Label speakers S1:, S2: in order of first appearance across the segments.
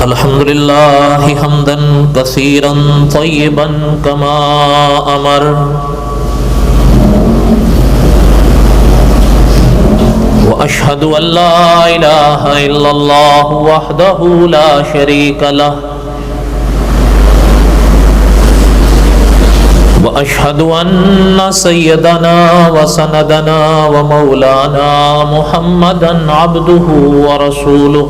S1: الحمدللہ حمدا کثیرا طیبا کما امر واشہد ان لا الہ الا اللہ وحدہ لا شریک لہ واشہد ان سیدنا وسندنا ومولانا محمدا عبدہ ورسولہ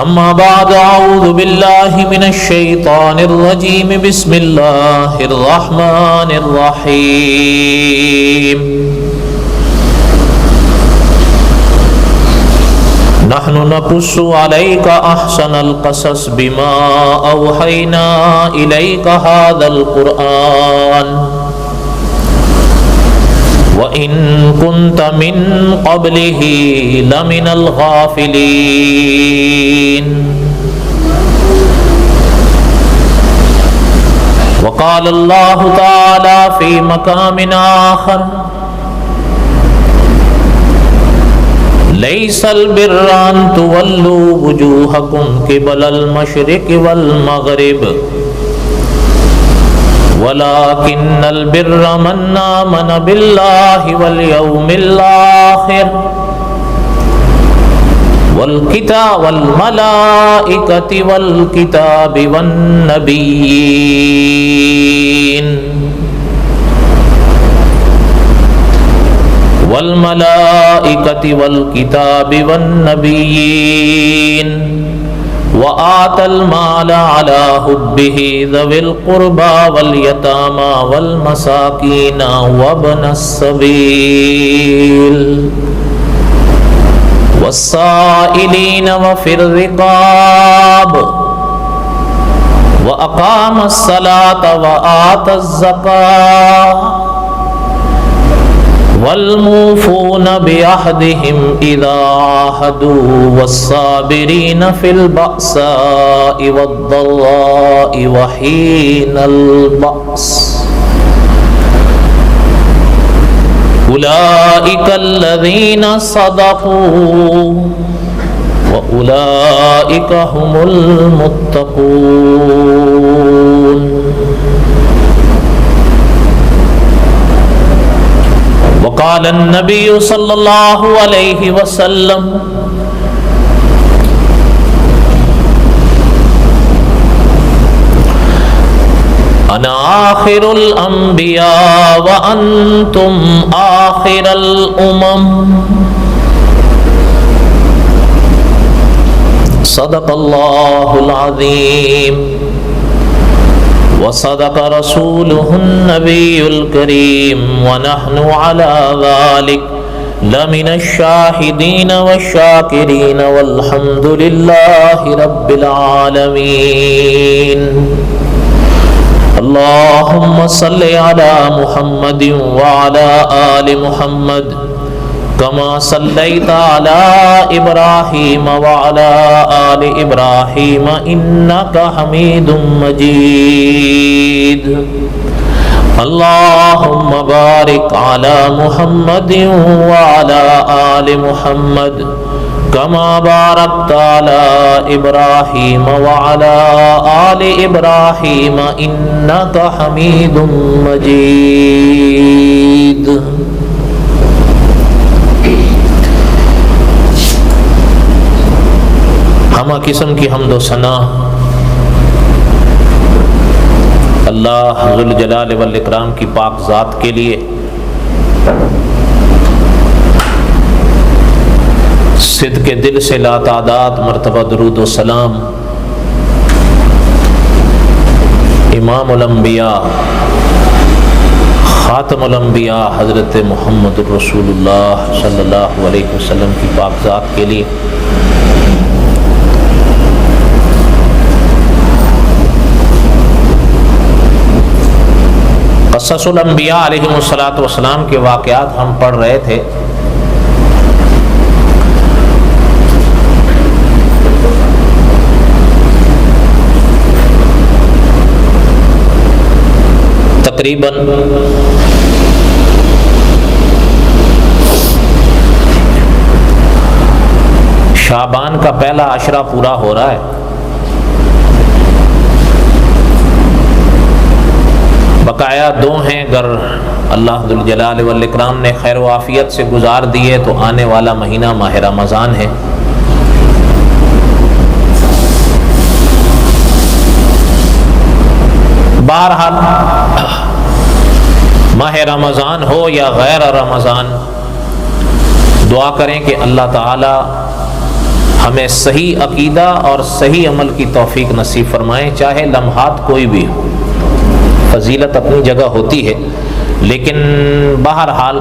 S1: اما بعد اعوذ باللہ من الشیطان الرجیم بسم اللہ الرحمن الرحیم نحن نقص عليك احسن القصص بما اوحينا اليك هذا القرآن وإن كنت من قبله لمن الغافلين وقال الله تعالى في مقام آخر ليس البر أن تولوا وجوهكم قبل المشرق والمغرب ولكن البر من آمن بالله واليوم الآخر والكتاب والملائكة والكتاب والنبيين والملائكة والكتاب والنبيين وآتى المال على حبه ذوي القربى واليتامى والمساكين وابن السبيل والسائلين وفي الرقاب وأقام الصلاة وآتى الزكاة والموفون بعهدهم إذا عاهدوا والصابرين في البأساء والضراء وحين البأس أولئك الذين صدقوا وأولئك هم المتقون وقال النبي صلى الله عليه وسلم أنا آخر الأنبياء وأنتم آخر الأمم صدق الله العظيم وصدق رسوله النبي الكريم ونحن على ذلك لمن الشاهدين والشاكرين والحمد لله رب العالمين اللهم صل على محمد وعلى آل محمد كما صليت على إبراهيم وعلى آل إبراهيم إنك حميد مجيد اللهم بارك على محمد وعلى آل محمد كما باركت على إبراهيم وعلى آل إبراهيم إنك حميد مجيد ہمہ قسم کی حمد و ثنا اللہ ذوالجلال والاکرام کی پاک ذات کے لیے، صدق دل سے لاتعداد مرتبہ درود و سلام امام الانبیاء خاتم الانبیاء حضرت محمد الرسول اللہ صلی اللہ علیہ وسلم کی پاک ذات کے لیے۔ قصص الانبیاء علیہم السلام کے واقعات ہم پڑھ رہے تھے۔ تقریباً شعبان کا پہلا عشرہ پورا ہو رہا ہے. بقایا دو ہیں، گر اللہ ذوالجلال والاکرام نے خیر و عافیت سے گزار دیے تو آنے والا مہینہ ماہ رمضان ہے. بہرحال ماہ رمضان ہو یا غیر رمضان، دعا کریں کہ اللہ تعالی ہمیں صحیح عقیدہ اور صحیح عمل کی توفیق نصیب فرمائیں. چاہے لمحات کوئی بھی ہو، فضیلت اپنی جگہ ہوتی ہے، لیکن بہرحال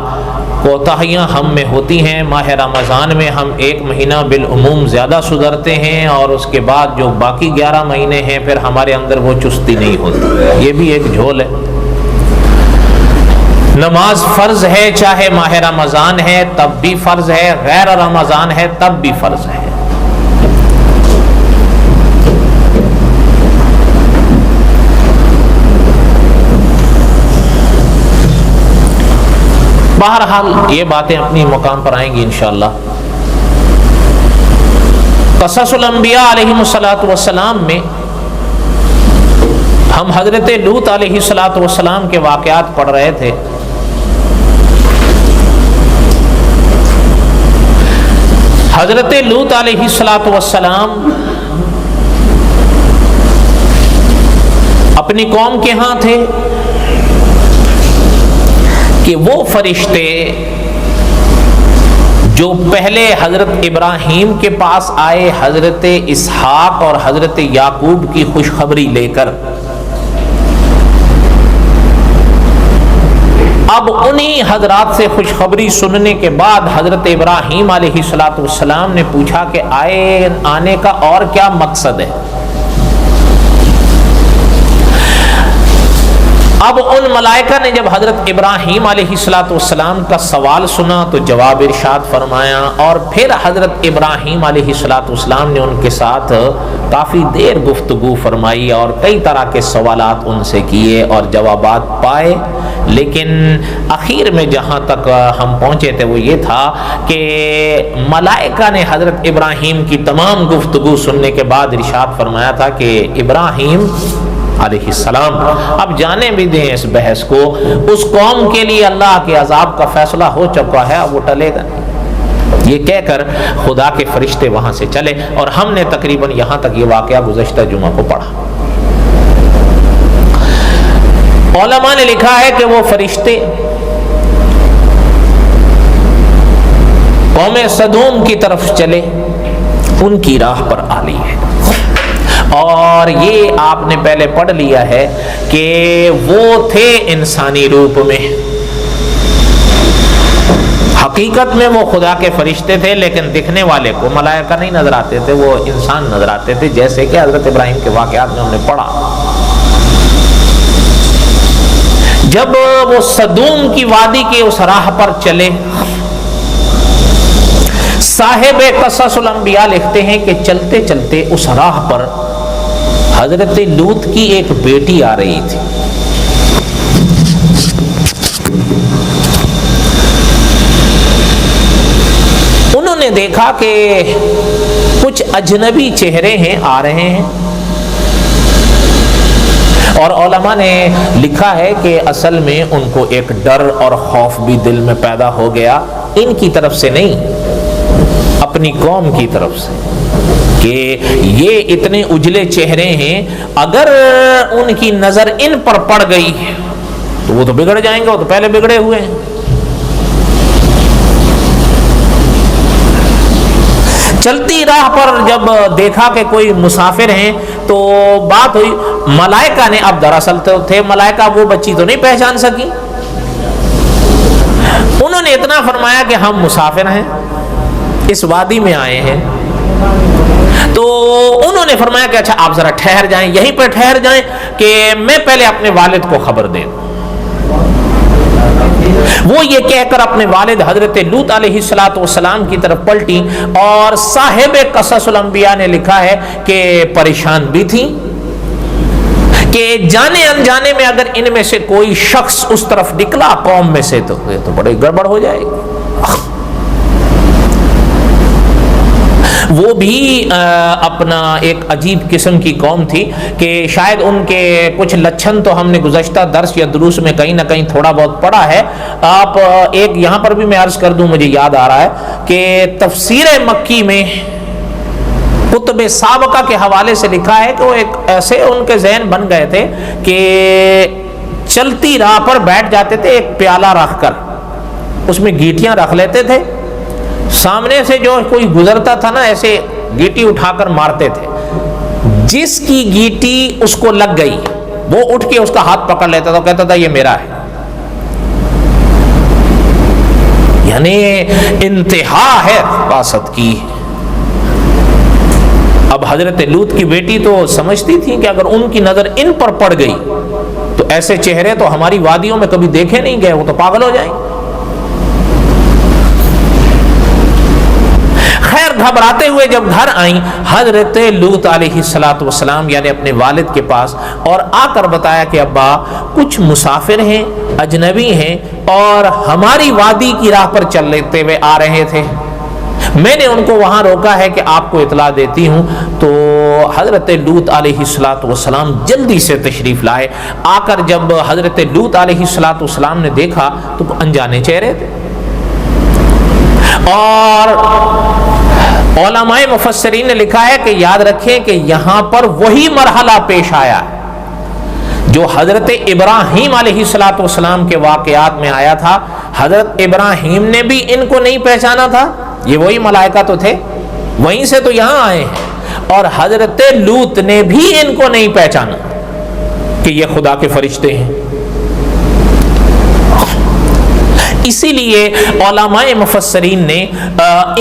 S1: کوتاہیاں ہم میں ہوتی ہیں. ماہ رمضان میں ہم ایک مہینہ بالعموم زیادہ سدھرتے ہیں، اور اس کے بعد جو باقی 11 مہینے ہیں پھر ہمارے اندر وہ چستی نہیں ہوتی. یہ بھی ایک جھول ہے. نماز فرض ہے، چاہے ماہ رمضان ہے تب بھی فرض ہے، غیر رمضان ہے تب بھی فرض ہے. بہرحال یہ باتیں اپنی مقام پر آئیں گی انشاءاللہ. قصص الانبیاء علیہ السلام میں ہم حضرت لوط علیہ السلام کے واقعات پڑھ رہے تھے. حضرت لوط علیہ السلام اپنی قوم کے ہاں تھے کہ وہ فرشتے جو پہلے حضرت ابراہیم کے پاس آئے حضرت اسحاق اور حضرت یعقوب کی خوشخبری لے کر، اب انہی حضرات سے خوشخبری سننے کے بعد حضرت ابراہیم علیہ السلام نے پوچھا کہ آنے کا اور کیا مقصد ہے. اب ان ملائکہ نے جب حضرت ابراہیم علیہ السلام کا سوال سنا تو جواب ارشاد فرمایا، اور پھر حضرت ابراہیم علیہ السلام نے ان کے ساتھ کافی دیر گفتگو فرمائی اور کئی طرح کے سوالات ان سے کیے اور جوابات پائے. لیکن اخیر میں جہاں تک ہم پہنچے تھے وہ یہ تھا کہ ملائکہ نے حضرت ابراہیم کی تمام گفتگو سننے کے بعد ارشاد فرمایا تھا کہ ابراہیم علیہ السلام اب جانے بھی دیں اس بحث کو، اس قوم کے لیے اللہ کے عذاب کا فیصلہ ہو چکا ہے، اب وہ ٹلے گا نہیں. یہ کہہ کر خدا کے فرشتے وہاں سے چلے، اور ہم نے تقریباً یہاں تک یہ واقعہ گزشتہ جمعہ کو پڑھا. علماء نے لکھا ہے کہ وہ فرشتے قوم سدوم کی طرف چلے، ان کی راہ پر آ لی ہے. اور یہ آپ نے پہلے پڑھ لیا ہے کہ وہ تھے انسانی روپ میں، حقیقت میں وہ خدا کے فرشتے تھے، لیکن دکھنے والے کو ملائکہ نہیں نظر آتے تھے، وہ انسان نظر آتے تھے، جیسے کہ حضرت ابراہیم کے واقعات میں ہم نے پڑھا. جب وہ سدوم کی وادی کے اس راہ پر چلے، صاحب قصص الانبیاء لکھتے ہیں کہ چلتے چلتے اس راہ پر حضرت لوط کی ایک بیٹی آ رہی تھی. انہوں نے دیکھا کہ کچھ اجنبی چہرے ہیں آ رہے ہیں، اور علماء نے لکھا ہے کہ اصل میں ان کو ایک ڈر اور خوف بھی دل میں پیدا ہو گیا، ان کی طرف سے نہیں، اپنی قوم کی طرف سے، کہ یہ اتنے اجلے چہرے ہیں، اگر ان کی نظر ان پر پڑ گئی تو وہ تو بگڑ جائیں گے، وہ تو پہلے بگڑے ہوئے ہیں. چلتی راہ پر جب دیکھا کہ کوئی مسافر ہیں تو بات ہوئی، ملائکہ نے، اب دراصل تو تھے ملائکہ، وہ بچی تو نہیں پہچان سکی، انہوں نے اتنا فرمایا کہ ہم مسافر ہیں، اس وادی میں آئے ہیں. تو انہوں نے فرمایا کہ اچھا آپ ذرا ٹھہر جائیں، یہیں پر ٹھہر جائیں کہ میں پہلے اپنے والد کو خبر دے دوں. وہ یہ کہہ کر اپنے والد حضرت لوط علیہ السلام کی طرف پلٹی، اور صاحب قصص الانبیاء نے لکھا ہے کہ پریشان بھی تھی کہ جانے انجانے میں اگر ان میں سے کوئی شخص اس طرف نکلا قوم میں سے تو بڑی گڑبڑ ہو جائے گی. وہ بھی اپنا ایک عجیب قسم کی قوم تھی کہ شاید ان کے کچھ لچھن تو ہم نے گزشتہ درس یا دروس میں کہیں نہ کہیں تھوڑا بہت پڑھا ہے. آپ ایک یہاں پر بھی میں عرض کر دوں, مجھے یاد آ رہا ہے کہ تفسیر مکی میں کتب سابقہ کے حوالے سے لکھا ہے کہ وہ ایک ایسے ان کے ذہن بن گئے تھے کہ چلتی راہ پر بیٹھ جاتے تھے, ایک پیالہ رکھ کر اس میں گیٹیاں رکھ لیتے تھے, سامنے سے جو کوئی گزرتا تھا نا ایسے گیٹی اٹھا کر مارتے تھے, جس کی گیٹی اس کو لگ گئی وہ اٹھ کے اس کا ہاتھ پکڑ لیتا تھا, کہتا تھا یہ میرا ہے. یعنی انتہا ہے فاسد کی. اب حضرت لوط کی بیٹی تو سمجھتی تھی کہ اگر ان کی نظر ان پر پڑ گئی تو ایسے چہرے تو ہماری وادیوں میں کبھی دیکھے نہیں گئے, وہ تو پاگل ہو جائیں. خیر گھبراتے ہوئے جب گھر آئیں حضرت لوط علیہ السلام یعنی اپنے والد کے پاس, اور آ کر بتایا کہ ابا کچھ مسافر ہیں, اجنبی ہیں اور ہماری وادی کی راہ پر چل لیتے ہوئے آ رہے تھے, میں نے ان کو وہاں روکا ہے کہ آپ کو اطلاع دیتی ہوں. تو حضرت لوط علیہ السلام جلدی سے تشریف لائے. آ کر جب حضرت لوط علیہ السلام نے دیکھا تو انجانے چہرے تھے. اور علماء مفسرین نے لکھا ہے کہ یاد رکھیں کہ یہاں پر وہی مرحلہ پیش آیا ہے جو حضرت ابراہیم علیہ السلام کے واقعات میں آیا تھا. حضرت ابراہیم نے بھی ان کو نہیں پہچانا تھا, یہ وہی ملائکہ تو تھے, وہیں سے تو یہاں آئے ہیں. اور حضرت لوط نے بھی ان کو نہیں پہچانا کہ یہ خدا کے فرشتے ہیں. اسی لیے علماء مفسرین نے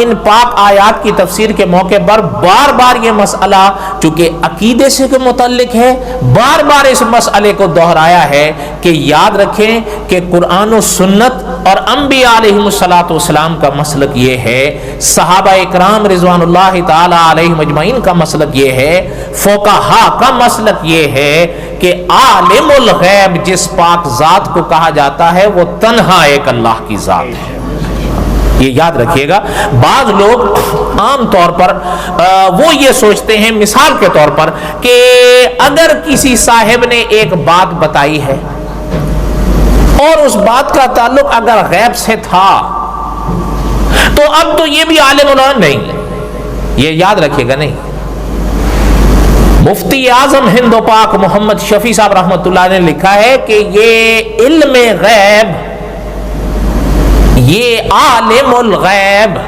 S1: ان پاک آیات کی تفسیر کے موقع پر بار بار یہ مسئلہ چونکہ عقیدے سے متعلق ہے, بار بار اس مسئلے کو دہرایا ہے کہ یاد رکھیں کہ قرآن و سنت اور انبیاء علیہم السلام کا مسلک یہ ہے, صحابہ اکرام رضوان اللہ تعالی علیہم اجمعین کا مسلک یہ ہے, فقہا کا مسلک یہ ہے کہ عالم الغیب جس پاک ذات کو کہا جاتا ہے وہ تنہا ایک اللہ کی ذات ہے. یہ یاد رکھیے گا. بعض لوگ عام طور پر وہ یہ سوچتے ہیں مثال کے طور پر کہ اگر کسی صاحب نے ایک بات بتائی ہے اور اس بات کا تعلق اگر غیب سے تھا تو اب تو یہ بھی عالم الغیب نہیں. یہ یاد رکھیے گا. نہیں, مفتی اعظم ہند و پاک محمد شفیع صاحب رحمۃ اللہ نے لکھا ہے کہ یہ علم غیب, یہ عالم الغیب,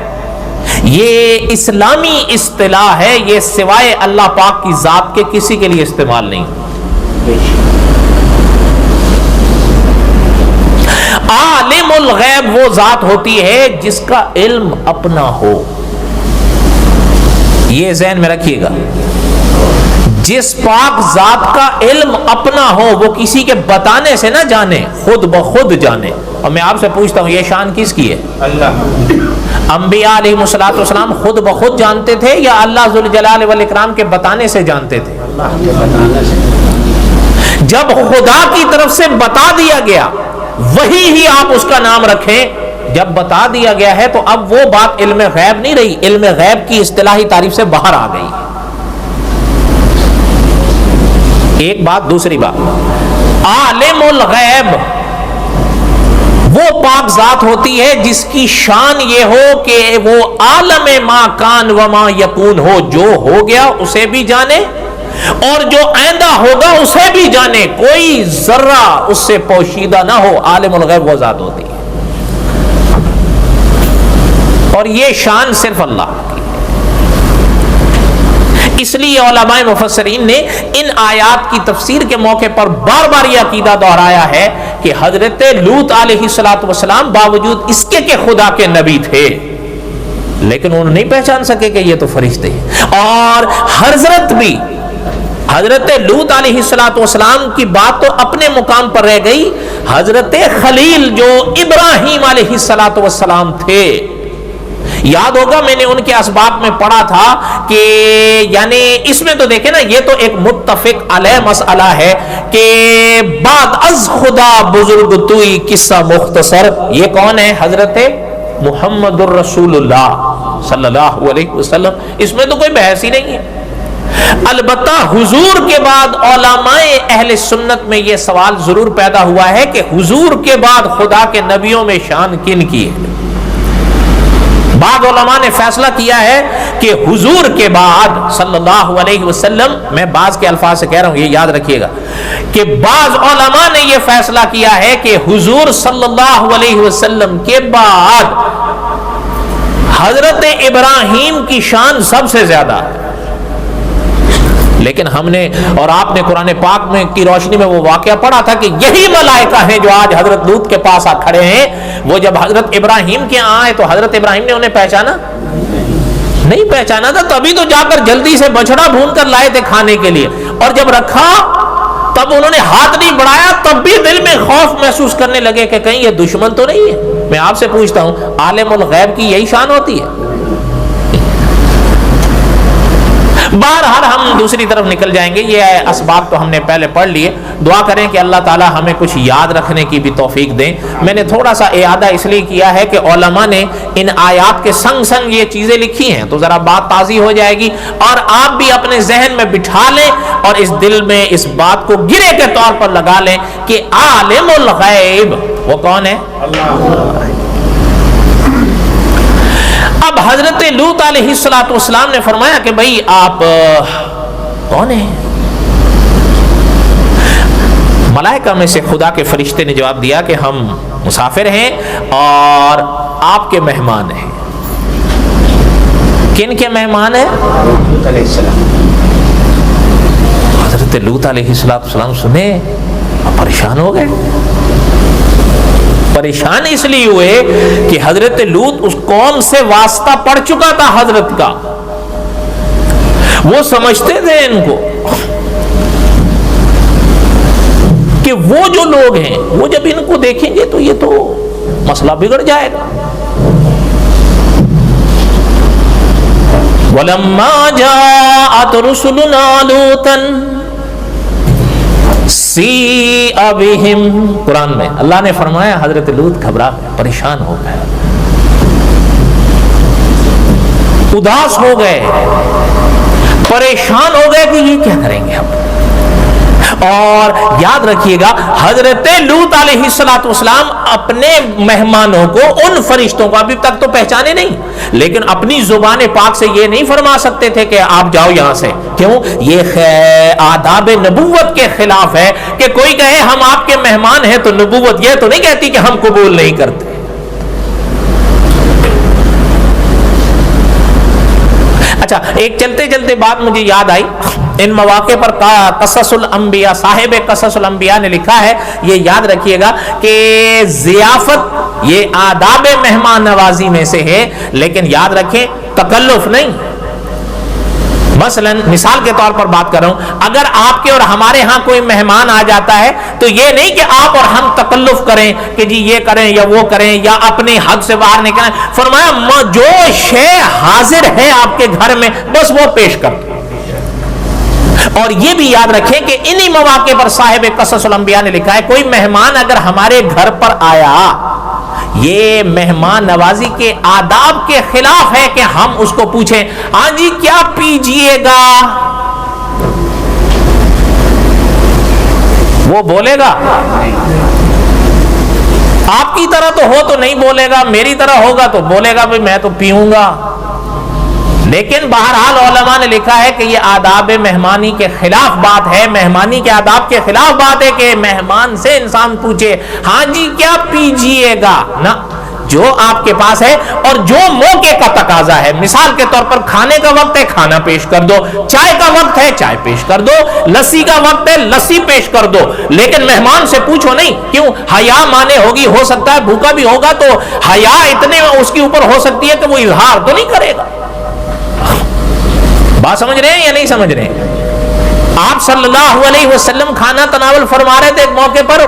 S1: یہ اسلامی اصطلاح ہے, یہ سوائے اللہ پاک کی ذات کے کسی کے لیے استعمال نہیں. عالم الغیب وہ ذات ہوتی ہے جس کا علم اپنا ہو. یہ ذہن میں رکھیے گا. جس پاک ذات کا علم اپنا ہو, وہ کسی کے بتانے سے نہ جانے, خود بخود جانے. اور میں آپ سے پوچھتا ہوں یہ شان کس کی ہے؟ اللہ. انبیاء علیہ السلام خود بخود جانتے تھے یا اللہ ذوالجلال والاکرام کے بتانے سے جانتے تھے؟ جب خدا کی طرف سے بتا دیا گیا وہی ہی آپ اس کا نام رکھیں. جب بتا دیا گیا ہے تو اب وہ بات علم غیب نہیں رہی, علم غیب کی اصطلاحی تعریف سے باہر آ گئی. ایک بات. دوسری بات, عالم الغیب وہ پاک ذات ہوتی ہے جس کی شان یہ ہو کہ وہ عالم ما کان و ما یکون ہو, جو ہو گیا اسے بھی جانے اور جو آئندہ ہوگا اسے بھی جانے, کوئی ذرہ اس سے پوشیدہ نہ ہو. عالم الغیب وہ ذات ہوتی ہے اور یہ شان صرف اللہ کی. اس لیے علماء مفسرین نے ان آیات کی تفسیر کے موقع پر بار بار یہ عقیدہ دہرایا ہے کہ حضرت لوط علیہ السلام باوجود اس کے کہ خدا کے نبی تھے لیکن انہوں نہیں پہچان سکے کہ یہ تو فرشتے ہیں. اور حضرت بھی حضرت لوط علیہ السلام کی بات تو اپنے مقام پر رہ گئی, حضرت خلیل جو ابراہیم علیہ السلام تھے, یاد ہوگا میں نے ان کے اسباب میں پڑھا تھا کہ یعنی اس میں تو دیکھیں نا, یہ تو ایک متفق علیہ مسئلہ ہے کہ بعد از خدا بزرگ توئی قصہ مختصر. یہ کون ہے؟ حضرت محمد الرسول اللہ. صلی اللہ علیہ وسلم، اس میں تو کوئی بحث ہی نہیں ہے۔ البتہ حضور کے بعد علماء اہل سنت میں یہ سوال ضرور پیدا ہوا ہے کہ حضور کے بعد خدا کے نبیوں میں شان کن کی ہے؟ بعض علماء نے فیصلہ کیا ہے کہ حضور کے بعد صلی اللہ علیہ وسلم، میں بعض کے الفاظ سے کہہ رہا ہوں، یہ یاد رکھیے گا کہ بعض علماء نے یہ فیصلہ کیا ہے کہ حضور صلی اللہ علیہ وسلم کے بعد حضرت ابراہیم کی شان سب سے زیادہ ہے۔ لیکن ہم نے اور آپ نے قرآن پاک میں کی روشنی میں وہ واقعہ پڑھا تھا کہ یہی ملائکہ ہیں جو آج حضرت لوط کے پاس آ کھڑے ہیں، وہ جب حضرت ابراہیم کے آئے تو حضرت ابراہیم نے انہیں پہچانا نہیں، پہچانا تھا تبھی تو جا کر جلدی سے بچڑا بھون کر لائے تھے کھانے کے لیے، اور جب رکھا تب انہوں نے ہاتھ نہیں بڑھایا، تب بھی دل میں خوف محسوس کرنے لگے کہ کہیں یہ دشمن تو نہیں ہے۔ میں آپ سے پوچھتا ہوں، عالم الغیب کی یہی شان ہوتی ہے؟ بہرحال ہم دوسری طرف نکل جائیں گے، یہ اسباب تو ہم نے پہلے پڑھ لیے۔ دعا کریں کہ اللہ تعالی ہمیں کچھ یاد رکھنے کی بھی توفیق دیں۔ میں نے تھوڑا سا اعادہ اس لیے کیا ہے کہ علماء نے ان آیات کے سنگ سنگ یہ چیزیں لکھی ہیں تو ذرا بات تازی ہو جائے گی، اور آپ بھی اپنے ذہن میں بٹھا لیں اور اس دل میں اس بات کو گرے کے طور پر لگا لیں کہ عالم الغیب وہ کون ہے؟ اللہ۔ اب حضرت لوط علیہ السلام نے فرمایا کہ بھئی آپ کون ہیں؟ ملائکہ میں سے خدا کے فرشتے نے جواب دیا کہ ہم مسافر ہیں اور آپ کے مہمان ہیں۔ کن کے مہمان ہیں؟ لوط علیہ السلام۔ حضرت لوط علیہ السلام سنے اور پریشان ہو گئے۔ پریشان اس لیے ہوئے کہ حضرت لوط اس قوم سے واسطہ پڑ چکا تھا حضرت کا، وہ سمجھتے تھے ان کو کہ وہ جو لوگ ہیں وہ جب ان کو دیکھیں گے تو یہ تو مسئلہ بگڑ جائے گا۔ وَلَمَّا جَاءَتْ رُسُلُنَا لُوطًا سِیءَ بِهِمْ، قرآن میں اللہ نے فرمایا حضرت لوط گھبرا گئے، پریشان ہو گئے، اداس ہو گئے، پریشان ہو گئے کہ یہ کیا کریں گے ہم۔ اور یاد رکھیے گا حضرت لوط علیہ السلام اپنے مہمانوں کو، ان فرشتوں کو ابھی تک تو پہچانے نہیں، لیکن اپنی زبان پاک سے یہ نہیں فرما سکتے تھے کہ آپ جاؤ یہاں سے۔ کیوں؟ یہ آداب نبوت کے خلاف ہے کہ کوئی کہے ہم آپ کے مہمان ہیں تو نبوت یہ تو نہیں کہتی کہ ہم قبول نہیں کرتے۔ اچھا، ایک چلتے چلتے بات مجھے یاد آئی، ان مواقع پر قصص الانبیاء، صاحب قصص الانبیاء نے لکھا ہے، یہ یاد رکھیے گا کہ ضیافت یہ آداب مہمان نوازی میں سے ہے، لیکن یاد رکھیں تکلف نہیں۔ مثلا مثال کے طور پر بات کر رہا ہوں، اگر آپ کے اور ہمارے ہاں کوئی مہمان آ جاتا ہے تو یہ نہیں کہ آپ اور ہم تکلف کریں کہ جی یہ کریں یا وہ کریں یا اپنی حد سے باہر نکلیں۔ فرمایا جو شے حاضر ہے آپ کے گھر میں بس وہ پیش کر دو۔ اور یہ بھی یاد رکھیں کہ انہی مواقع پر صاحب قصص الانبیاء نے لکھا ہے کوئی مہمان اگر ہمارے گھر پر آیا، یہ مہمان نوازی کے آداب کے خلاف ہے کہ ہم اس کو پوچھیں ہاں جی کیا پیجئے گا، وہ بولے گا؟ آپ کی طرح تو ہو تو نہیں بولے گا، میری طرح ہوگا تو بولے گا بھئی میں تو پیوں گا۔ لیکن بہرحال علماء نے لکھا ہے کہ یہ آداب مہمانی کے خلاف بات ہے، مہمانی کے آداب کے خلاف بات ہے کہ مہمان سے انسان پوچھے ہاں جی کیا پیجئے گا، نہ، جو آپ کے پاس ہے اور جو موقع کا تقاضا ہے۔ مثال کے طور پر کھانے کا وقت ہے کھانا پیش کر دو، چائے کا وقت ہے چائے پیش کر دو، لسی کا وقت ہے لسی پیش کر دو، لیکن مہمان سے پوچھو نہیں۔ کیوں؟ حیا مانے ہوگی، ہو سکتا ہے بھوکا بھی ہوگا تو حیا اتنے اس کے اوپر ہو سکتی ہے کہ وہ اظہار تو نہیں کرے گا۔ بات سمجھ رہے ہیں یا نہیں سمجھ رہے ہیں؟ آپ صلی اللہ علیہ وسلم کھانا تناول فرما رہے تھے، ایک موقع پر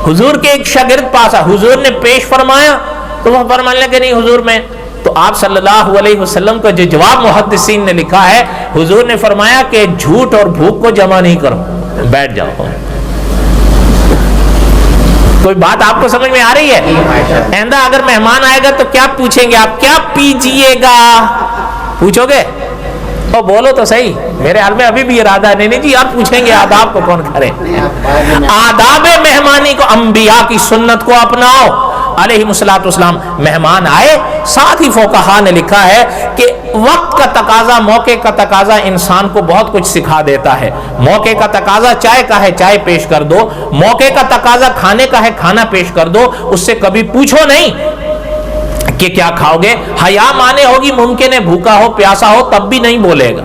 S1: حضور کے ایک شاگرد پاس آیا، حضور نے پیش فرمایا تو وہ فرمانے لگے نہیں حضور میں، تو آپ صلی اللہ علیہ وسلم کا جو جواب محدثین نے لکھا ہے، حضور نے فرمایا کہ جھوٹ اور بھوک کو جمع نہیں کرو، بیٹھ جاؤ۔ کوئی بات آپ کو سمجھ میں آ رہی ہے؟ آئندہ اگر مہمان آئے گا تو کیا پوچھیں گے آپ؟ کیا پیجیے گا پوچھو گے؟ اور بولو تو صحیح، میرے حال میں ابھی بھی ارادہ ہے نہیں جی آپ پوچھیں گے آداب کو کون کرے؟ آداب مہمانی کو، انبیاء کی سنت کو اپناؤ علیہ الصلوۃ والسلام۔ مہمان آئے، ساتھ ہی فقہاء نے لکھا ہے کہ وقت کا تقاضا، موقع کا تقاضا انسان کو بہت کچھ سکھا دیتا ہے۔ موقع کا تقاضا چائے کا ہے، چائے پیش کر دو۔ موقع کا تقاضا کھانے کا ہے، کھانا پیش کر دو۔ اس سے کبھی پوچھو نہیں کہ کیا کھاؤ گے، حیا مانے ہوگی، ممکن ہے بھوکا ہو پیاسا ہو تب بھی نہیں بولے گا۔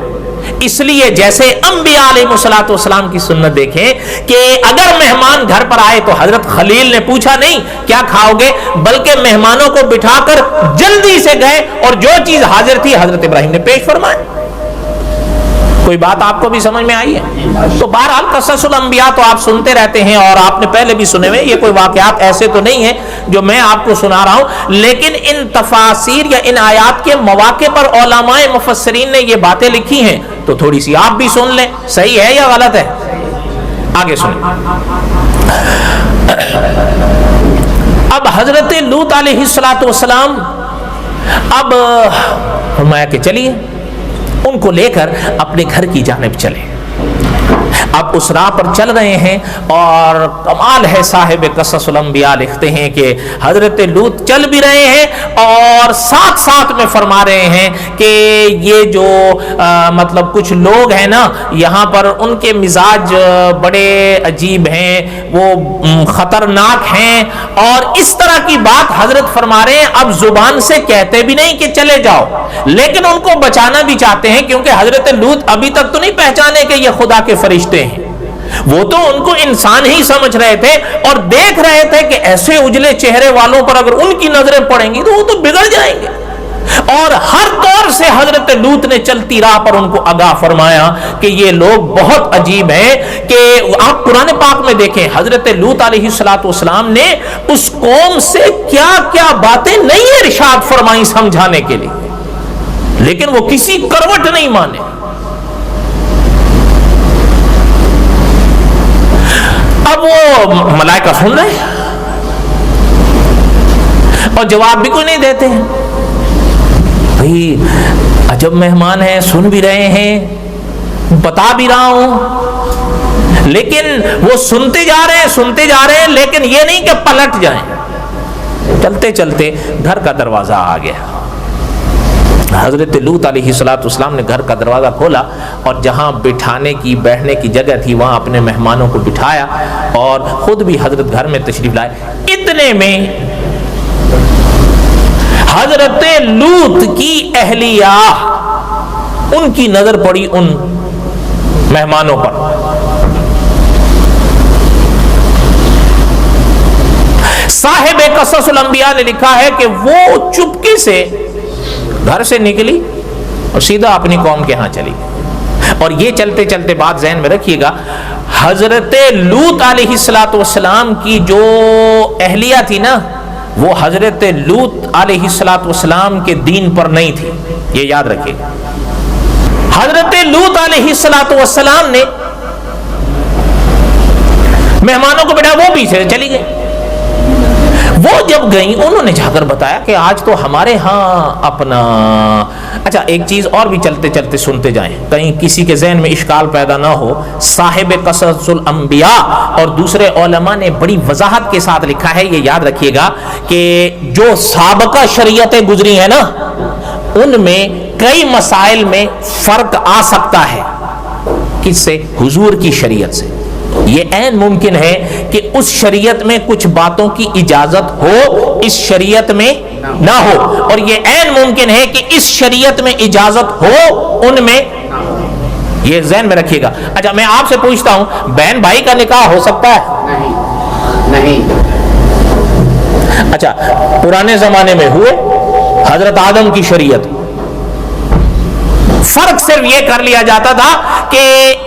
S1: اس لیے جیسے انبیاء علیہ الصلوۃ والسلام کی سنت دیکھیں کہ اگر مہمان گھر پر آئے تو حضرت خلیل نے پوچھا نہیں کیا کھاؤ گے، بلکہ مہمانوں کو بٹھا کر جلدی سے گئے اور جو چیز حاضر تھی حضرت ابراہیم نے پیش فرمائی۔ کوئی بات آپ کو بھی سمجھ میں آئی ہے؟ تو بہرحال قصص الانبیاء تو آپ سنتے رہتے ہیں اور آپ نے پہلے بھی سنے ہوئے، یہ کوئی واقعات ایسے تو نہیں ہیں جو میں آپ کو سنا رہا ہوں، لیکن ان تفاسیر یا ان آیات کے مواقع پر علماء مفسرین نے یہ باتیں لکھی ہیں تو تھوڑی سی آپ بھی سن لیں، صحیح ہے یا غلط ہے؟ آگے سنیں۔ اب حضرت لوط علیہ السلام اب فرمایا کہ چلیے ان کو لے کر اپنے گھر کی جانب چلے۔ اب اس راہ پر چل رہے ہیں اور کمال ہے، صاحب قصص الانبیاء لکھتے ہیں کہ حضرت لوط چل بھی رہے ہیں اور ساتھ ساتھ میں فرما رہے ہیں کہ یہ جو مطلب کچھ لوگ ہیں نا یہاں پر، ان کے مزاج بڑے عجیب ہیں، وہ خطرناک ہیں، اور اس طرح کی بات حضرت فرما رہے ہیں۔ اب زبان سے کہتے بھی نہیں کہ چلے جاؤ، لیکن ان کو بچانا بھی چاہتے ہیں، کیونکہ حضرت لوط ابھی تک تو نہیں پہچانے کہ یہ خدا کے فرشتے ہیں، وہ تو ان کو انسان ہی سمجھ رہے تھے اور دیکھ رہے تھے کہ ایسے اجلے چہرے والوں پر اگر ان کی نظریں پڑیں گی تو وہ تو بگڑ جائیں گے۔ اور ہر طور سے حضرت لوط نے چلتی راہ پر ان کو آگاہ فرمایا کہ یہ لوگ بہت عجیب ہیں، کہ آپ قرآن پاک میں دیکھیں حضرت لوط علیہ السلام نے اس قوم سے کیا کیا باتیں نہیں ارشاد فرمائی سمجھانے کے لیے، لیکن وہ کسی کروٹ نہیں مانے۔ اب وہ ملائکہ سن رہے ہیں اور جواب بھی کوئی نہیں دیتے ہیں۔ بھئی عجب مہمان ہیں، سن بھی رہے ہیں، بتا بھی رہا ہوں، لیکن وہ سنتے جا رہے ہیں، لیکن یہ نہیں کہ پلٹ جائیں۔ چلتے چلتے گھر کا دروازہ آ گیا۔ حضرت لوط علیہ السلام نے گھر کا دروازہ کھولا اور جہاں بٹھانے کی بیٹھنے کی جگہ تھی وہاں اپنے مہمانوں کو بٹھایا اور خود بھی حضرت گھر میں تشریف لائے۔ اتنے میں حضرت لوط کی اہلیہ، ان کی نظر پڑی ان مہمانوں پر۔ صاحب قصص الانبیاء نے لکھا ہے کہ وہ چپکے سے گھر سے نکلی اور سیدھا اپنی قوم کے ہاں چلی گئی۔ اور یہ چلتے چلتے بات ذہن میں رکھیے گا، حضرت لوط علیہ السلام کی جو اہلیہ تھی نا وہ حضرت لوط علیہ السلام کے دین پر نہیں تھی، یہ یاد رکھیے گا۔ حضرت لوط علیہ السلام نے مہمانوں کو بٹھایا، وہ پیچھے چلی گئی۔ وہ جب گئیں انہوں نے جا کر بتایا کہ آج تو ہمارے ہاں اپنا، اچھا ایک چیز اور بھی چلتے چلتے سنتے جائیں کہیں کسی کے ذہن میں اشکال پیدا نہ ہو۔ صاحب قصص الانبیاء اور دوسرے علماء نے بڑی وضاحت کے ساتھ لکھا ہے، یہ یاد رکھیے گا کہ جو سابقہ شریعتیں گزری ہیں نا ان میں کئی مسائل میں فرق آ سکتا ہے۔ کس سے؟ حضور کی شریعت سے۔ یہ عین ممکن ہے کہ اس شریعت میں کچھ باتوں کی اجازت ہو، اس شریعت میں نہ ہو، اور یہ عین ممکن ہے کہ اس شریعت میں اجازت ہو ان میں، یہ ذہن میں رکھیے گا۔ اچھا میں آپ سے پوچھتا ہوں، بہن بھائی کا نکاح ہو سکتا ہے؟ نہیں۔ اچھا پرانے زمانے میں ہوئے، حضرت آدم کی شریعت، فرق صرف یہ کر لیا جاتا تھا کہ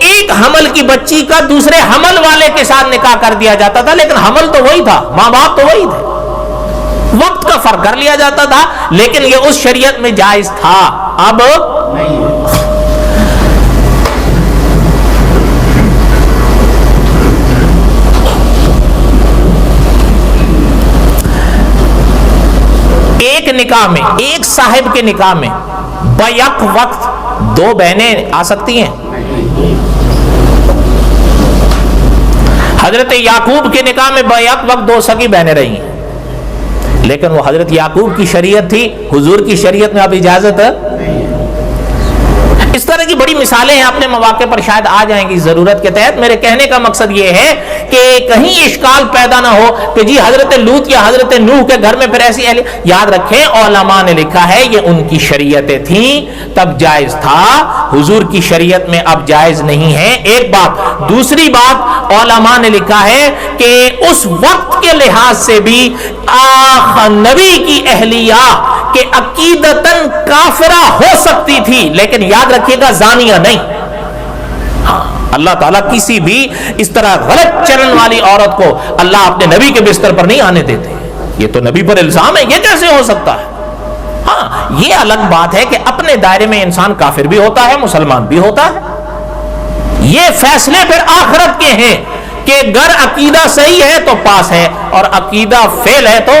S1: ایک حمل کی بچی کا دوسرے حمل والے کے ساتھ نکاح کر دیا جاتا تھا، لیکن حمل تو وہی تھا، ماں باپ تو وہی تھے، وقت کا فرق کر لیا جاتا تھا، لیکن یہ اس شریعت میں جائز تھا، اب نہیں۔ ایک نکاح میں، ایک صاحب کے نکاح میں بیک وقت دو بہنیں آ سکتی ہیں؟ حضرت یعقوب کے نکاح میں بیک وقت دو سگی بہنیں رہی ہیں، لیکن وہ حضرت یعقوب کی شریعت تھی، حضور کی شریعت میں اب اجازت ہے۔ اس طرح کی بڑی مثالیں ہیں، اپنے مواقع پر شاید آ جائیں گی ضرورت کے تحت۔ میرے کہنے کا مقصد یہ ہے کہ کہیں اشکال پیدا نہ ہو کہ جی حضرت لوط یا حضرت نوح کے گھر میں پھر ایسی اہل، یاد رکھیں علماء نے لکھا ہے یہ ان کی شریعتیں تھیں، تب جائز تھا، حضور کی شریعت میں اب جائز نہیں ہے، ایک بات۔ دوسری بات، علماء نے لکھا ہے کہ اس وقت کے لحاظ سے بھی نبی کی اہلیہ کہ عقیدتاً کافرہ ہو سکتی تھی، لیکن یاد رکھیے گا زانیہ نہیں۔ ہاں، اللہ تعالیٰ کسی بھی اس طرح غلط چلن والی عورت کو اللہ اپنے نبی کے بستر پر نہیں آنے دیتے۔ یہ تو نبی پر الزام ہے، یہ کیسے ہو سکتا ہے؟ ہاں، یہ الگ بات ہے کہ اپنے دائرے میں انسان کافر بھی ہوتا ہے، مسلمان بھی ہوتا ہے۔ یہ فیصلے پھر آخرت کے ہیں کہ گر عقیدہ صحیح ہے تو پاس ہے، اور عقیدہ فیل ہے تو۔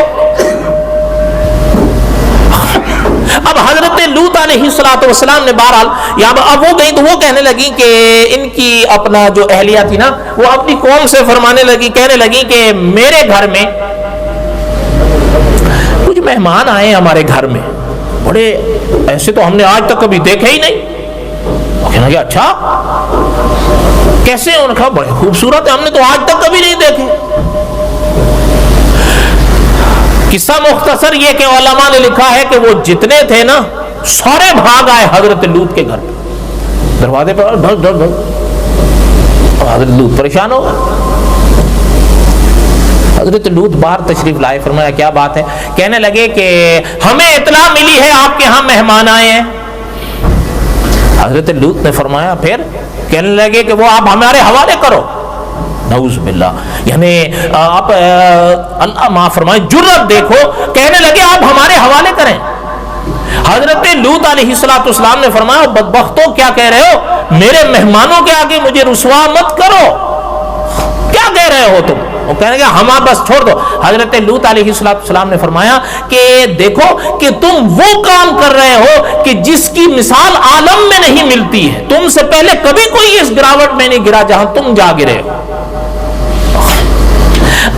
S1: اب حضرت لوط علیہ السلام نے بہرحال اب وہ گئی تو وہ کہنے لگی کہ ان کی اپنا جو اہلیہ تھی نا، وہ اپنی قوم سے فرمانے لگی، کہنے لگی کہ میرے گھر میں کچھ مہمان آئے ہمارے گھر میں، بڑے ایسے تو ہم نے آج تک کبھی دیکھے ہی نہیں۔ کہنے لگے اچھا کیسے؟ انہوں نے کہا بڑے خوبصورت ہے، ہم نے تو آج تک کبھی نہیں دیکھے۔ قصہ مختصر یہ کہ علماء نے لکھا ہے کہ وہ جتنے تھے نا سارے بھاگ آئے حضرت لوط کے گھر پہ، دروازے پر ڈھک ڈھک ڈھک، حضرت لوط پریشان ہو گئے۔ حضرت لوط باہر تشریف لائے، فرمایا کیا بات ہے؟ کہنے لگے کہ ہمیں اطلاع ملی ہے آپ کے ہاں مہمان آئے ہیں۔ حضرت لوط نے فرمایا پھر؟ کہنے لگے کہ وہ آپ ہمارے حوالے کرو۔ نعوذ باللہ، یعنی آپ اللہ معاف فرمائے، جرت دیکھو، کہنے لگے آپ ہمارے حوالے کریں۔ حضرت لوط علیہ السلام نے فرمایا بدبختو کیا کہہ رہے ہو؟ میرے مہمانوں کے آگے مجھے رسوا مت کرو، کیا کہہ رہے ہو تم؟ وہ کہنے لگے ہم آپ بس چھوڑ دو۔ حضرت لوط علیہ السلام نے فرمایا کہ دیکھو کہ تم وہ کام کر رہے ہو کہ جس کی مثال عالم میں نہیں ملتی ہے، تم سے پہلے کبھی کوئی اس گراوٹ میں نہیں گرا جہاں تم جا گرے ہو۔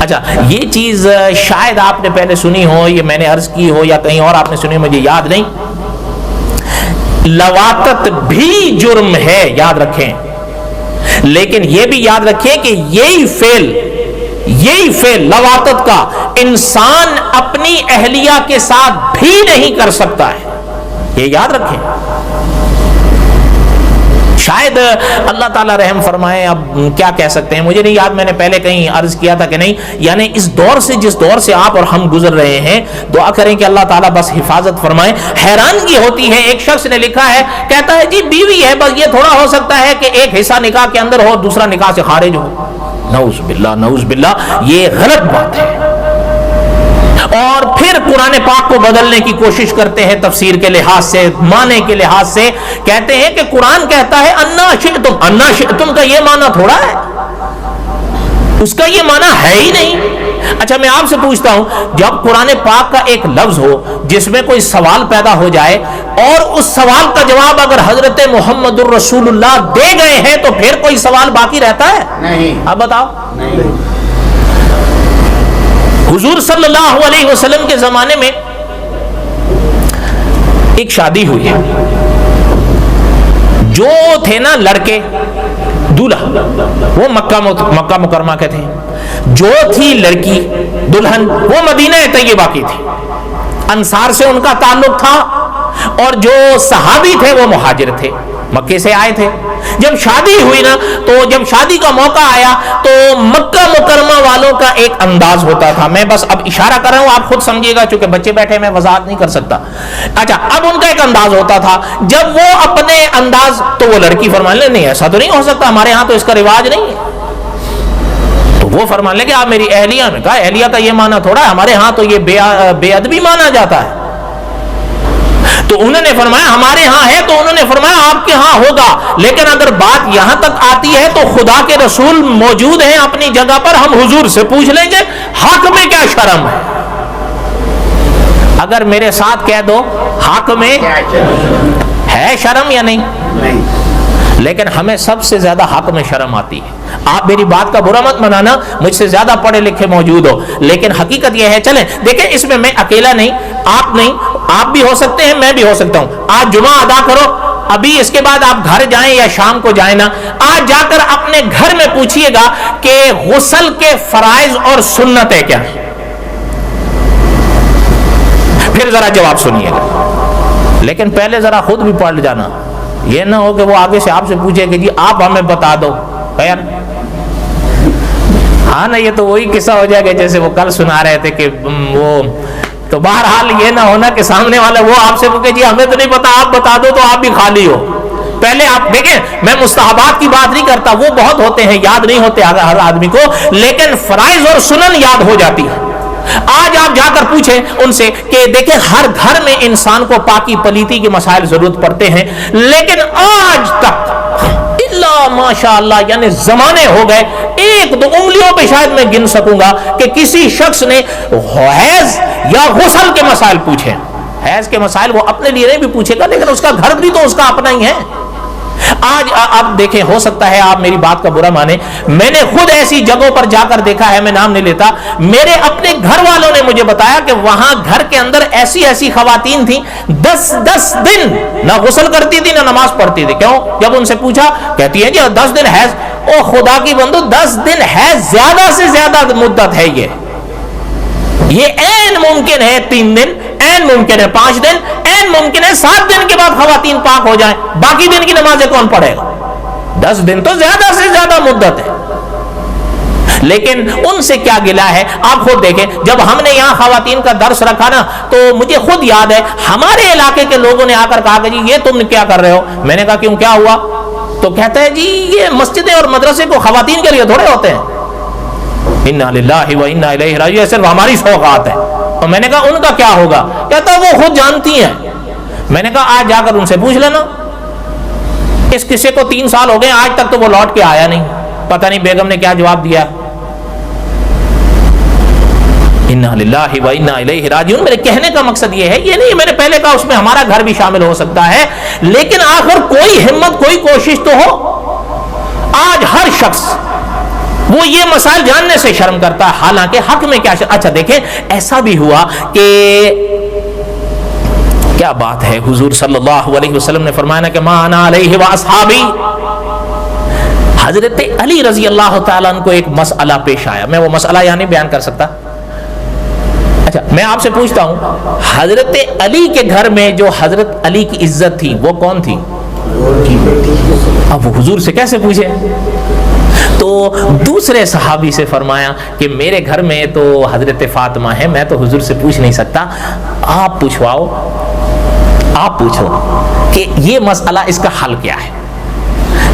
S1: اچھا، یہ چیز شاید آپ نے پہلے سنی ہو، یہ میں نے عرض کی ہو یا کہیں اور آپ نے سنی، مجھے یاد نہیں۔ لواطت بھی جرم ہے، یاد رکھیں، لیکن یہ بھی یاد رکھیں کہ یہی فعل لواطت کا انسان اپنی اہلیہ کے ساتھ بھی نہیں کر سکتا ہے، یہ یاد رکھیں۔ شاید اللہ تعالیٰ رحم فرمائے، اب کیا کہہ سکتے ہیں، مجھے نہیں یاد، میں نے پہلے کہیں عرض کیا تھا کہ نہیں، یعنی اس دور سے جس دور سے آپ اور ہم گزر رہے ہیں، دعا کریں کہ اللہ تعالیٰ بس حفاظت فرمائے۔ حیرانگی ہوتی ہے، ایک شخص نے لکھا ہے، کہتا ہے جی بیوی ہے، بس یہ تھوڑا ہو سکتا ہے کہ ایک حصہ نکاح کے اندر ہو، دوسرا نکاح سے خارج ہو۔ نعوذ باللہ، نعوذ باللہ، یہ غلط بات ہے۔ اور پھر قرآن پاک کو بدلنے کی کوشش کرتے ہیں تفسیر کے لحاظ سے، معنی کے لحاظ سے، کہتے ہیں کہ قرآن کہتا ہے انا شئتم کا یہ معنی تھوڑا ہے، اس کا یہ معنی ہے ہی نہیں۔ اچھا میں آپ سے پوچھتا ہوں، جب قرآن پاک کا ایک لفظ ہو جس میں کوئی سوال پیدا ہو جائے اور اس سوال کا جواب اگر حضرت محمد الرسول اللہ دے گئے ہیں تو پھر کوئی سوال باقی رہتا ہے؟ نہیں۔ اب بتاؤ۔ نہیں۔ حضور صلی اللہ علیہ وسلم کے زمانے میں ایک شادی ہوئی ہے، جو تھے نا لڑکے دولہا وہ مکہ مکرمہ کے تھے، جو تھی لڑکی دلہن وہ مدینہ طیبہ کی تھی، انصار سے ان کا تعلق تھا، اور جو صحابی تھے وہ مہاجر تھے، مکے سے آئے تھے۔ جب شادی ہوئی نا، تو جب شادی کا موقع آیا تو مکہ مکرمہ والوں کا ایک انداز ہوتا تھا، میں بس اب اشارہ کر رہا ہوں، آپ خود سمجھیے گا چونکہ بچے بیٹھے میں وضاحت نہیں کر سکتا۔ اچھا، اب ان کا ایک انداز ہوتا تھا، جب وہ اپنے انداز، تو وہ لڑکی فرمان لے نہیں ایسا تو نہیں ہو سکتا، ہمارے ہاں تو اس کا رواج نہیں ہے، تو وہ فرمان لے کہ آپ میری اہلیہ میں، کہا اہلیہ کا یہ معنی تھوڑا ہے، ہمارے ہاں تو یہ بے ادبی مانا جاتا ہے۔ تو انہوں نے فرمایا ہمارے ہاں ہے، تو انہوں نے فرمایا آپ کے ہاں ہوگا، لیکن اگر بات یہاں تک آتی ہے تو خدا کے رسول موجود ہیں اپنی جگہ پر، ہم حضور سے پوچھ لیں گے، حق میں کیا شرم ہے۔ اگر میرے ساتھ کہہ دو حق میں ہے شرم یا نہیں؟ لیکن ہمیں سب سے زیادہ حق میں شرم آتی ہے. آپ میری بات کا برا مت منانا، مجھ سے زیادہ پڑھے لکھے موجود ہو، لیکن حقیقت یہ ہے. چلیں دیکھیں، اس میں میں اکیلا نہیں، آپ بھی ہو سکتے ہیں، میں بھی ہو سکتا ہوں. آج جمعہ ادا کرو، ابھی اس کے بعد آپ گھر جائیں یا شام کو جائیں نا، آج جا کر اپنے گھر میں پوچھئے گا کہ غسل کے فرائض اور سنتیں کیا ہیں، پھر ذرا جواب سنیے گا. لیکن پہلے ذرا خود بھی پڑھ جانا، یہ نہ ہو کہ وہ آگے سے آپ سے پوچھے کہ جی آپ ہمیں بتا دو. خیر ہاں نا، یہ تو وہی قصہ ہو جائے گا جیسے وہ کل سنا رہے تھے کہ وہ تو بہرحال یہ نہ ہونا کہ سامنے والا وہ آپ سے پوچھے جی ہمیں تو نہیں پتا، آپ بتا دو تو آپ بھی خالی ہو. پہلے آپ دیکھیں، میں مستحبات کی بات نہیں کرتا، وہ بہت ہوتے ہیں، یاد نہیں ہوتے ہر آدمی کو، لیکن فرائض اور سنن یاد ہو جاتی ہے. آج آپ جا کر پوچھیں ان سے کہ دیکھیں ہر گھر میں انسان کو پاکی پلیتی کے مسائل ضرورت پڑتے ہیں، لیکن آج تک اللہ ماشاء اللہ، یعنی زمانے ہو گئے، ایک دو انگلیوں پہ شاید میں گن سکوں گا کہ کسی شخص نے حیض یا غسل کے مسائل پوچھے. حیض کے مسائل وہ اپنے لیے نہیں بھی پوچھے گا، لیکن اس کا گھر بھی تو اس کا اپنا ہی ہے. آج آپ دیکھیں، ہو سکتا ہے آپ میری بات کا برا مانیں، میں نے خود ایسی جگہوں پر جا کر دیکھا ہے، میں نام نہیں لیتا، میرے اپنے گھر والوں نے مجھے بتایا کہ وہاں گھر کے اندر ایسی خواتین تھیں 10 دن نہ غسل کرتی تھی نہ نماز پڑھتی تھی. کیوں؟ جب ان سے پوچھا، کہتی ہیں جی 10 دن حیض. او خدا کی بندو، 10 دن حیض زیادہ سے زیادہ مدت ہے. یہ عین ممکن ہے 3 دن، عین ممکن ہے 5 دن، عین ممکن ہے 7 دن کے بعد خواتین پاک ہو جائیں. باقی دن کی نمازیں کون پڑھے گا؟ 10 دن تو زیادہ سے زیادہ مدت ہے. لیکن ان سے کیا گلا ہے؟ آپ خود دیکھیں، جب ہم نے یہاں خواتین کا درس رکھا نا، تو مجھے خود یاد ہے ہمارے علاقے کے لوگوں نے آ کر کہا کہ جی یہ تم کیا کر رہے ہو؟ میں نے کہا کیوں، کیا ہوا؟ تو کہتا ہے جی یہ مسجدیں اور مدرسے کو خواتین کے لیے تھوڑے ہوتے ہیں. انا للہ و انا الیہ راجعون، صرف ہماری سوغات ہے. اور میں نے کہا ان کا کیا ہوگا؟ کہتا وہ خود جانتی ہیں. میں نے کہا آج جا کر ان سے پوچھ لینا. اس قصے کو 3 سال ہو گئے، آج تک تو وہ لوٹ کے آیا نہیں. پتہ نہیں بیگم نے کیا جواب دیا. انا للہ و انا الیہ راجعون. میرے کہنے کا مقصد یہ ہے، یہ نہیں میں نے پہلے کہا اس میں ہمارا گھر بھی شامل ہو سکتا ہے، لیکن آخر کوئی ہمت، کوئی کوشش تو ہو. آج ہر شخص وہ یہ مسائل جاننے سے شرم کرتا ہے، حالانکہ حق میں کیا اچھا دیکھیں، ایسا بھی ہوا کہ کیا بات ہے، حضور صلی اللہ علیہ وسلم نے فرمایا کہ ما انا علیہ واصحابی. حضرت علی رضی اللہ تعالیٰ عنہ کو ایک مسئلہ پیش آیا. میں وہ مسئلہ یہاں نہیں بیان کر سکتا. اچھا میں آپ سے پوچھتا ہوں، حضرت علی کے گھر میں جو حضرت علی کی عزت تھی وہ کون تھی؟ اب وہ حضور سے کیسے پوچھے؟ تو دوسرے صحابی سے فرمایا کہ میرے گھر میں تو حضرت فاطمہ ہے، میں تو حضور سے پوچھ نہیں سکتا، آپ پوچھواؤ، آپ پوچھو کہ یہ مسئلہ اس کا حل کیا ہے.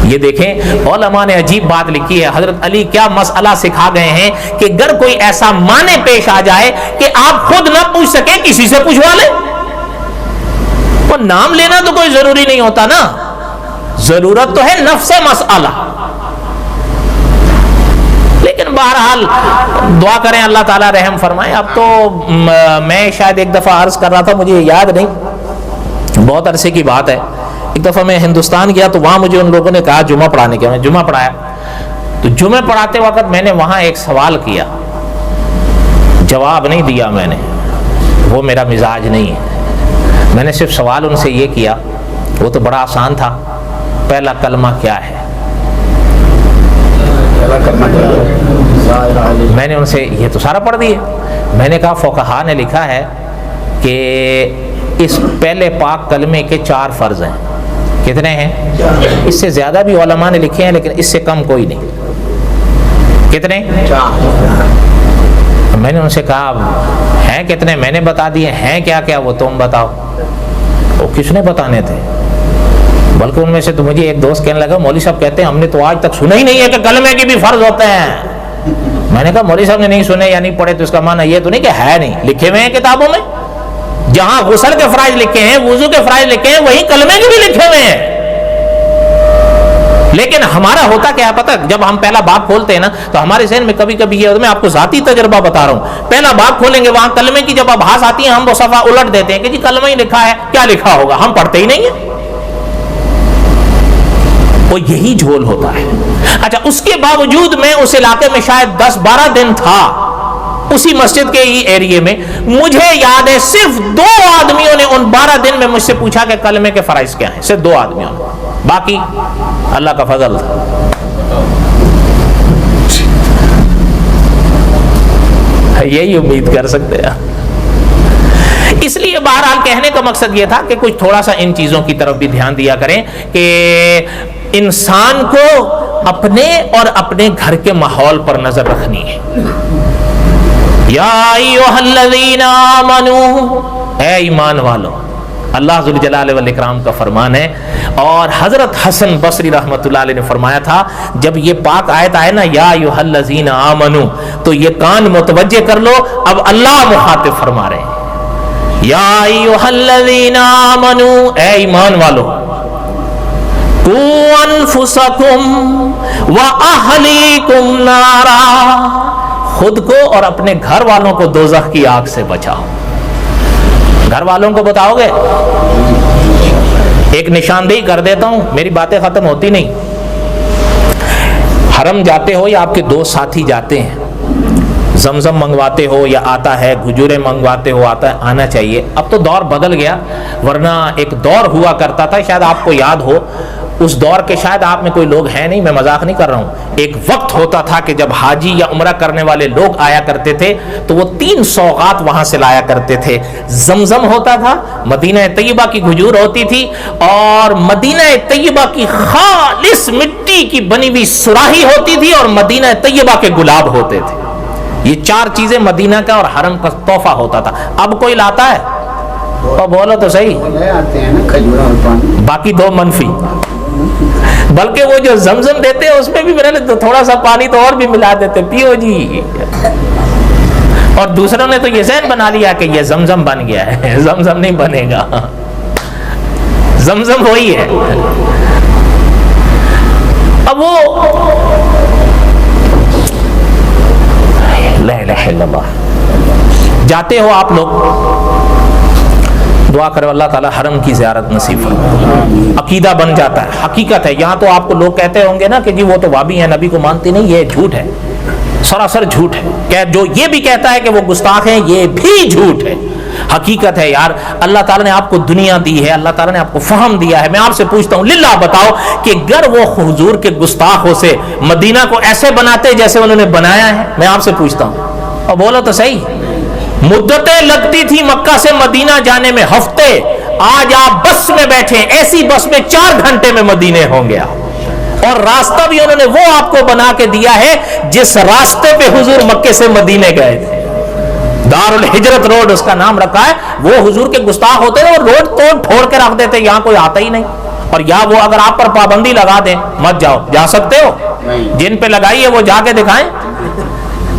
S1: یہ دیکھیں علماء نے عجیب بات لکھی ہے. حضرت علی کیا مسئلہ سکھا گئے ہیں کہ اگر کوئی ایسا معنی پیش آ جائے کہ آپ خود نہ پوچھ سکیں، کسی سے پوچھوا لیں. وہ نام لینا تو کوئی ضروری نہیں ہوتا نا، ضرورت تو ہے نفس مسئلہ. لیکن بہرحال دعا کریں اللہ تعالیٰ رحم فرمائے. اب تو میں شاید ایک دفعہ عرض کر رہا تھا، مجھے یاد نہیں، بہت عرصے کی بات ہے. ایک دفعہ میں ہندوستان گیا تو وہاں مجھے ان لوگوں نے کہا جمعہ پڑھانے کے، میں جمعہ پڑھایا. تو جمعہ پڑھاتے وقت میں نے وہاں ایک سوال کیا، جواب نہیں دیا میں نے، وہ میرا مزاج نہیں ہے. میں نے صرف سوال ان سے یہ کیا، وہ تو بڑا آسان تھا، پہلا کلمہ کیا ہے؟ میں نے ان سے یہ تو سارا پڑھ دیا. میں نے کہا فقہا نے لکھا ہے کہ اس پہلے پاک کلمے کے 4 فرض ہیں. کتنے ہیں؟ اس سے زیادہ بھی علماء نے لکھے ہیں، لیکن اس سے کم کوئی نہیں. کتنے؟ 4. میں نے ان سے کہا ہیں کتنے؟ میں نے بتا دیے. ہیں کیا کیا وہ تم بتاؤ. وہ کس نے بتانے تھے؟ بلکہ ان میں سے تو مجھے ایک دوست کہنے لگا مولوی صاحب کہتے ہیں ہم نے تو آج تک سنا ہی نہیں ہے کہ کلمے کے بھی فرض ہوتے ہیں. میں نے کہا مولوی صاحب نے نہیں سنے یا نہیں پڑھے تو اس کا معنی یہ تو نہیں کہ ہے نہیں، لکھے ہوئے ہیں کتابوں میں. جہاں غسل کے فرائض لکھے ہیں، وضو کے فرائض لکھے ہیں، وہی کلمے کے بھی لکھے ہوئے ہیں. لیکن ہمارا ہوتا کیا ہے پتہ، جب ہم پہلا باب کھولتے ہیں نا تو ہمارے ذہن میں کبھی کبھی یہ، میں آپ کو ذاتی تجربہ بتا رہا ہوں، پہلا باب کھولیں گے وہاں کلمے کی جب آبھاس آتی ہے ہم وہ صفحہ الٹ دیتے ہیں کہ جی کلمہ ہی لکھا ہے، کیا لکھا ہوگا، ہم پڑھتے ہی نہیں ہیں، وہ یہی جھول ہوتا ہے۔ اچھا، اس کے باوجود میں اس علاقے میں شاید 10-12 دن تھا، اسی مسجد کے ہی ایریے میں، مجھے یاد ہے صرف 2 آدمیوں نے ان 12 دن میں مجھ سے پوچھا کہ کلمے کے فرائض کیا ہیں، صرف 2 آدمیوں نے، باقی اللہ کا فضل تھا۔ یہی امید کر سکتے ہیں۔ اس لیے بہرحال کہنے کا مقصد یہ تھا کہ کچھ تھوڑا سا ان چیزوں کی طرف بھی دھیان دیا کریں کہ انسان کو اپنے اور اپنے گھر کے ماحول پر نظر رکھنی ہے۔ یا ایھا الذین آمنو، اے ایمان والو، اللہ ذوالجلال والاکرام کا فرمان ہے۔ اور حضرت حسن بصری رحمۃ اللہ علیہ نے فرمایا تھا جب یہ پاک آیت آئے نا یا ایھا الذین آمنو، تو یہ کان متوجہ کر لو، اب اللہ مخاطب فرما رہے ہیں، یا ایھا الذین آمنو، اے ایمان والو، قوا انفسکم واہلیکم نارا، خود کو اور اپنے گھر والوں کو دوزخ کی آگ سے بچاؤ۔ گھر والوں کو بتاؤ گے؟ ایک نشاندہی کر دیتا ہوں، میری باتیں ختم ہوتی نہیں۔ حرم جاتے ہو یا آپ کے دوست ساتھی جاتے ہیں، زمزم منگواتے ہو یا آتا ہے، کھجوریں منگواتے ہو آتا ہے، آنا چاہیے۔ اب تو دور بدل گیا، ورنہ ایک دور ہوا کرتا تھا، شاید آپ کو یاد ہو، اس دور کے شاید آپ میں کوئی لوگ ہیں نہیں، میں مذاق نہیں کر رہا ہوں، ایک وقت ہوتا تھا کہ جب حاجی یا عمرہ کرنے والے لوگ آیا کرتے تھے تو وہ 3 سوغات وہاں سے لایا کرتے تھے۔ زمزم ہوتا تھا، مدینہ طیبہ کی کھجور ہوتی تھی، اور مدینہ طیبہ کی خالص مٹی کی بنی ہوئی سراہی ہوتی تھی، اور مدینہ طیبہ کے گلاب ہوتے تھے۔ یہ 4 چیزیں مدینہ کا اور حرم کا تحفہ ہوتا تھا۔ اب کوئی لاتا ہے تو بولو تو صحیح، باقی 2 منفی، بلکہ وہ جو زمزم دیتے ہیں اس میں بھی میرے لیے تھوڑا سا پانی تو اور بھی ملا دیتے، پیو جی۔ اور دوسروں نے تو یہ ذہن بنا لیا کہ یہ زمزم بن گیا ہے، زمزم نہیں بنے گا، زمزم وہی ہے۔ اب وہ لا الہ الا اللہ، جاتے ہو آپ لوگ، دعا کرو اللہ تعالیٰ حرم کی زیارت نصیب فرمائے، عقیدہ بن جاتا ہے، حقیقت ہے۔ یہاں تو آپ کو لوگ کہتے ہوں گے نا کہ جی وہ تو وابی ہیں، نبی کو مانتے نہیں، یہ جھوٹ ہے، سراسر جھوٹ ہے۔ کہ جو یہ بھی کہتا ہے کہ وہ گستاخ ہیں، یہ بھی جھوٹ ہے۔ حقیقت ہے یار، اللہ تعالیٰ نے آپ کو دنیا دی ہے، اللہ تعالیٰ نے آپ کو فہم دیا ہے۔ میں آپ سے پوچھتا ہوں للہ بتاؤ کہ گر وہ حضور کے گستاخوں سے مدینہ کو ایسے بناتے جیسے انہوں نے بنایا ہے؟ میں آپ سے پوچھتا ہوں، اور بولو تو صحیح۔ مدتیں لگتی تھی مکہ سے مدینہ جانے میں، ہفتے، آج آپ بس میں بیٹھے، ایسی بس میں 4 گھنٹے میں مدینے ہوں گے، اور راستہ بھی انہوں نے وہ آپ کو بنا کے دیا ہے جس راستے پہ حضور مکے سے مدینے گئے تھے۔ دار الہجرت روڈ اس کا نام رکھا ہے۔ وہ حضور کے گستاخ ہوتے ہیں، وہ روڈ توڑ پھوڑ کے رکھ دیتے، یہاں کوئی آتا ہی نہیں، اور یا وہ اگر آپ پر پابندی لگا دیں مت جاؤ، جا سکتے ہو، جن پہ لگائی ہے وہ جا کے دکھائیں،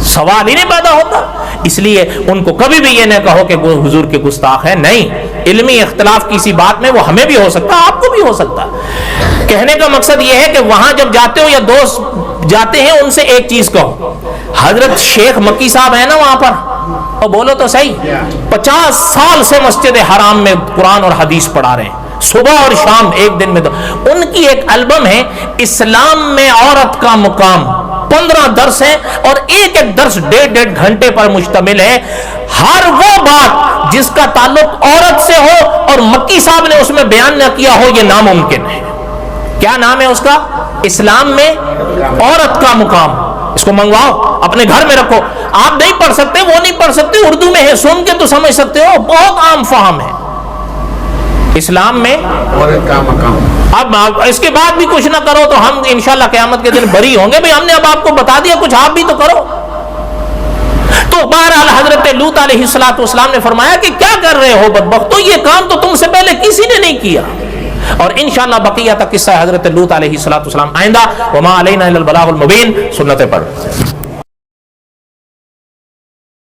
S1: سوال ہی نہیں پیدا ہوتا۔ اس لیے ان کو کبھی بھی یہ نہ کہو کہ وہ حضور کے گستاخ ہیں، نہیں، علمی اختلاف کسی بات میں وہ ہمیں بھی ہو سکتا ہے، آپ کو بھی ہو سکتا ہے۔ کہنے کا مقصد یہ ہے کہ وہاں جب جاتے ہو یا دوست جاتے ہیں ان سے ایک چیز کہو، حضرت شیخ مکی صاحب ہیں نا وہاں پر، اور بولو تو صحیح، 50 سال سے مسجد حرام میں قرآن اور حدیث پڑھا رہے ہیں، صبح اور شام ایک دن میں۔ تو ان کی ایک البم ہے اسلام میں عورت کا مقام، 15 درس ہیں، اور ایک ایک درس 1.5 گھنٹے پر مشتمل ہے۔ ہر وہ بات جس کا تعلق عورت سے ہو اور مکی صاحب نے اس میں بیان نہ کیا ہو، یہ ناممکن ہے۔ کیا نام ہے اس کا؟ اسلام میں عورت کا مقام۔ اس کو منگواؤ، اپنے گھر میں رکھو۔ آپ نہیں پڑھ سکتے، وہ نہیں پڑھ سکتے، اردو میں ہے، سن کے تو سمجھ سکتے ہو، بہت عام فہم ہے اسلام میں عورت کا مقام۔ اب اس کے بعد بھی کچھ نہ کرو تو ہم انشاءاللہ قیامت کے دن بری ہوں گے۔ بھئی ہم نے اب آپ کو بتا دیا، کچھ آپ بھی تو کرو۔ تو بہرحال حضرت لوط علیہ السلام نے فرمایا کہ کیا کر رہے ہو بدبختو، یہ کام تو تم سے پہلے کسی نے نہیں کیا۔ اور انشاءاللہ بقیہ تک قصہ حضرت لوط علیہ السلام آئندہ۔ وما علینا الا البلاغ المبین، سنتیں پڑھ۔